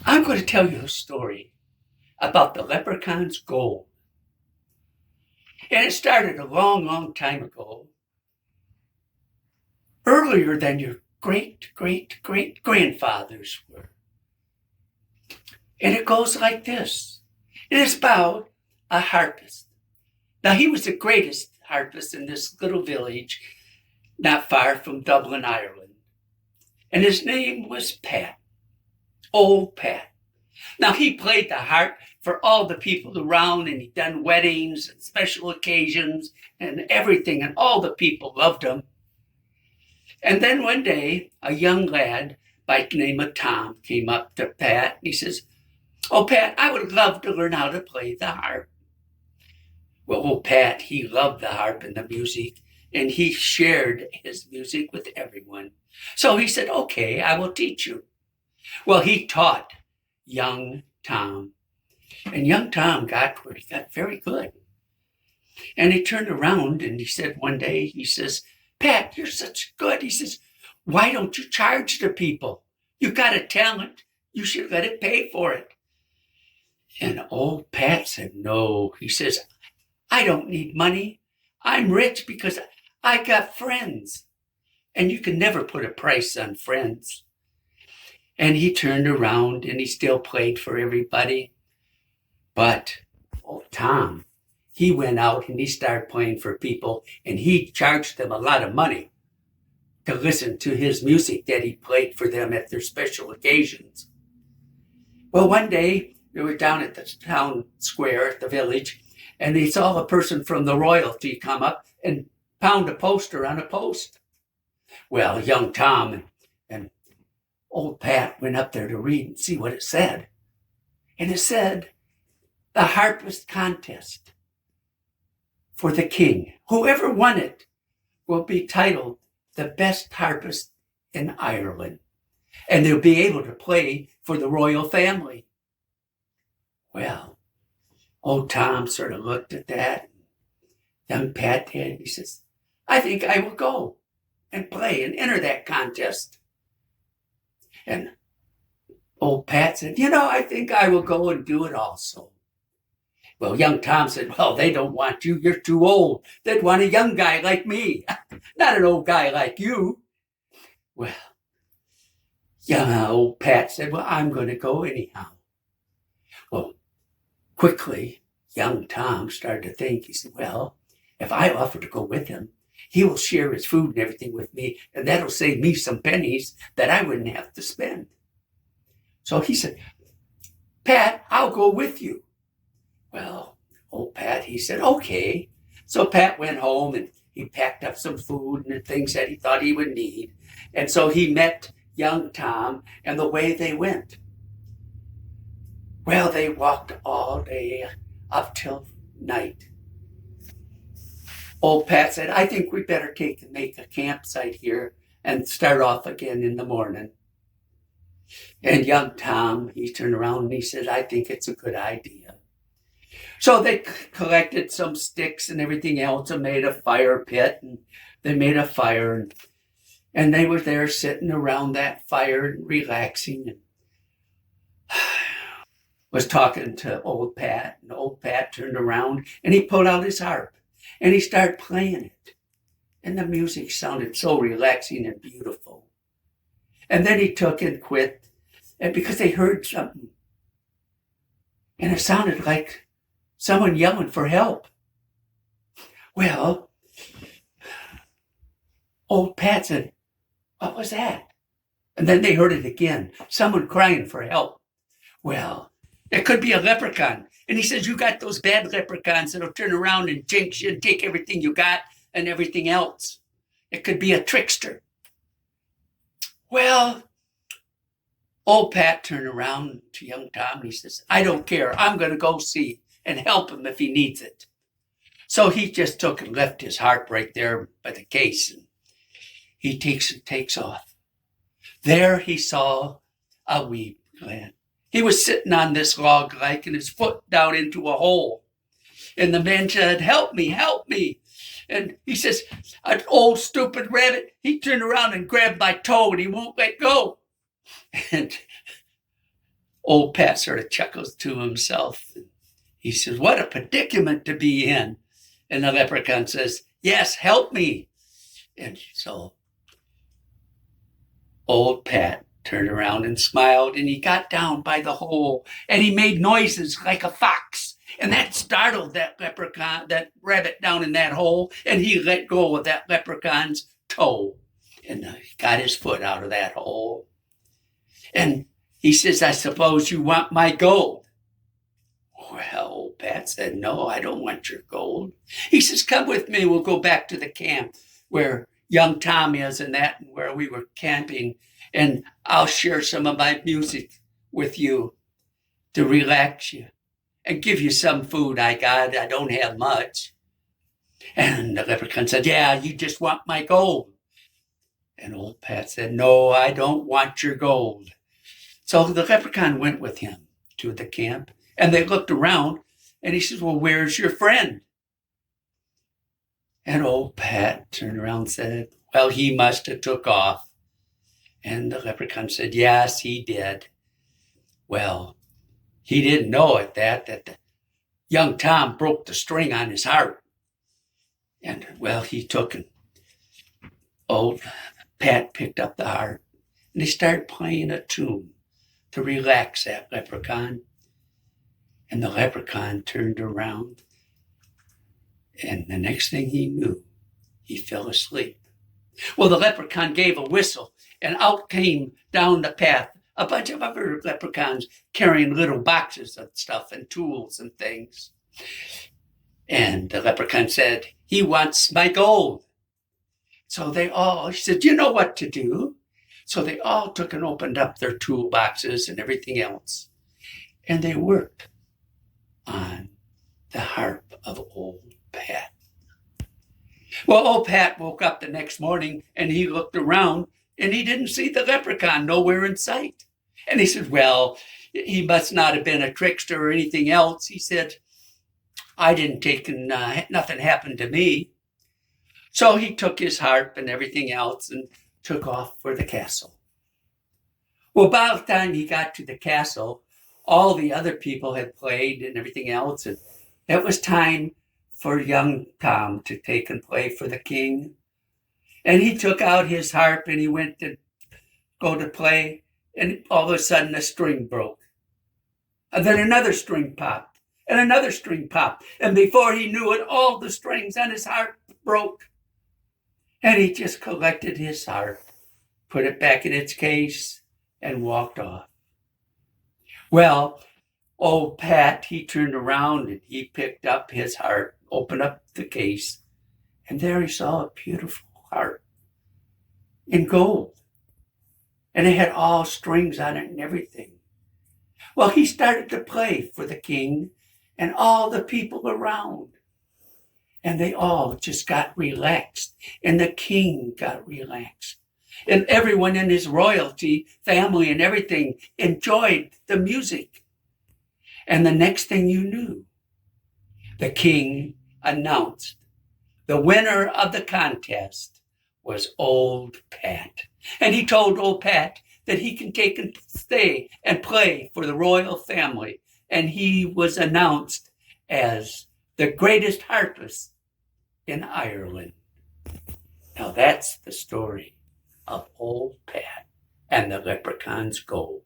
I'm going to tell you a story about the Leprechaun's gold. And it started a long, long time ago, earlier than your great-great-great-grandfathers were. And it goes like this. It is about a harpist. Now, he was the greatest harpist in this little village not far from Dublin, Ireland. And his name was Pat, old Pat. Now, he played the harp for all the people around, and he'd done weddings and special occasions and everything, and all the people loved him. And then one day, a young lad by the name of Tom came up to Pat, and he says, "Oh, Pat, I would love to learn how to play the harp." Well, old Pat, he loved the harp and the music, and he shared his music with everyone. So he said, "Okay, I will teach you." Well, he taught young Tom, and young Tom got where he got very good. And he turned around and he said one day, he says, "Pat, you're such good." He says, "Why don't you charge the people? You got a talent. You should let it pay for it." And old Pat said, "No." He says, "I don't need money. I'm rich because I got friends. And you can never put a price on friends." And he turned around and he still played for everybody. But old Tom, he went out and he started playing for people, and he charged them a lot of money to listen to his music that he played for them at their special occasions. Well, one day they were down at the town square at the village, and they saw a person from the royalty come up and pound a poster on a post. Well, young Tom and old Pat went up there to read and see what it said. And it said, "The harpist contest for the king. Whoever won it will be titled the best harpist in Ireland. And they'll be able to play for the royal family." Well, old Tom sort of looked at that. Young Pat did. He says, "I think I will go and play and enter that contest." And old Pat said, "I think I will go and do it also." Well, young Tom said, "Well, they don't want you. You're too old. They'd want a young guy like me, not an old guy like you." Well, young old Pat said, "Well, I'm going to go anyhow." Well, quickly, young Tom started to think. He said, "Well, if I offer to go with him, he will share his food and everything with me, and that'll save me some pennies that I wouldn't have to spend." So he said, "Pat, I'll go with you." Well, old Pat, he said, "Okay." So Pat went home and he packed up some food and the things that he thought he would need. And so he met young Tom, and the way they went. Well, they walked all day up till night. Old Pat said, "I think we better make a campsite here and start off again in the morning." And young Tom, he turned around and he said, "I think it's a good idea." So they collected some sticks and everything else and made a fire pit, and they made a fire, and they were there sitting around that fire and relaxing, and was talking to old Pat, and old Pat turned around and he pulled out his harp and he started playing it. And the music sounded so relaxing and beautiful. And then he took and quit, and because they heard something. And it sounded like someone yelling for help. Well, old Pat said, "What was that?" And then they heard it again, someone crying for help. Well, it could be a leprechaun. And he says, "You got those bad leprechauns that'll turn around and jinx you and take everything you got and everything else. It could be a trickster." Well, old Pat turned around to young Tom and he says, "I don't care. I'm going to go see and help him if he needs it." So he just took and left his harp right there by the case, and he takes off. There he saw a wee lad. He was sitting on this log like, and his foot down into a hole. And the man said, "Help me, help me." And he says, "An old stupid rabbit, he turned around and grabbed my toe and he won't let go." And Old Pat sort of chuckles to himself. He says, what a predicament to be in. And the leprechaun says, yes, help me. And so Old Pat turned around and smiled, and he got down by the hole, and he made noises like a fox. And that startled that leprechaun, that rabbit down in that hole, and he let go of that leprechaun's toe and he got his foot out of that hole. And he says, I suppose you want my gold. Well, Old Pat said, no, I don't want your gold. He says, come with me. We'll go back to the camp where young Tom is and where we were camping. And I'll share some of my music with you to relax you and give you some food I got. I don't have much. And the leprechaun said, yeah, you just want my gold. And Old Pat said, no, I don't want your gold. So the leprechaun went with him to the camp, and they looked around, and he says, well, where's your friend? And Old Pat turned around and said, well, he must have took off. And the leprechaun said, yes, he did. Well, he didn't know at that the young Tom broke the string on his harp. And, well, he took and Old Pat picked up the harp, and he started playing a tune to relax that leprechaun. And the leprechaun turned around, and the next thing he knew, he fell asleep. Well, the leprechaun gave a whistle, and out came down the path a bunch of other leprechauns carrying little boxes of stuff and tools and things. And the leprechaun said, he wants my gold. So he said, you know what to do. So they all took and opened up their toolboxes and everything else. And they worked on the harp of Old Pat. Well, Old Pat woke up the next morning and he looked around and he didn't see the leprechaun nowhere in sight. And he said, well, he must not have been a trickster or anything else. He said, I didn't take and nothing happened to me. So he took his harp and everything else and took off for the castle. Well, by the time he got to the castle, all the other people had played and everything else. And it was time for young Tom to take and play for the king. And he took out his harp and he went to go to play. And all of a sudden a string broke. And then another string popped and another string popped. And before he knew it, all the strings on his harp broke. And he just collected his harp, put it back in its case, and walked off. Well, Old Pat, he turned around and he picked up his harp, opened up the case, and there he saw a beautiful harp in gold. And it had all strings on it and everything. Well, he started to play for the king and all the people around. And they all just got relaxed. And the king got relaxed. And everyone in his royalty, family and everything enjoyed the music. And the next thing you knew, the king announced the winner of the contest was Old Pat. And he told Old Pat that he can take and stay and play for the royal family. And he was announced as the greatest harpist in Ireland. Now that's the story of Old Pat and the Leprechaun's Gold.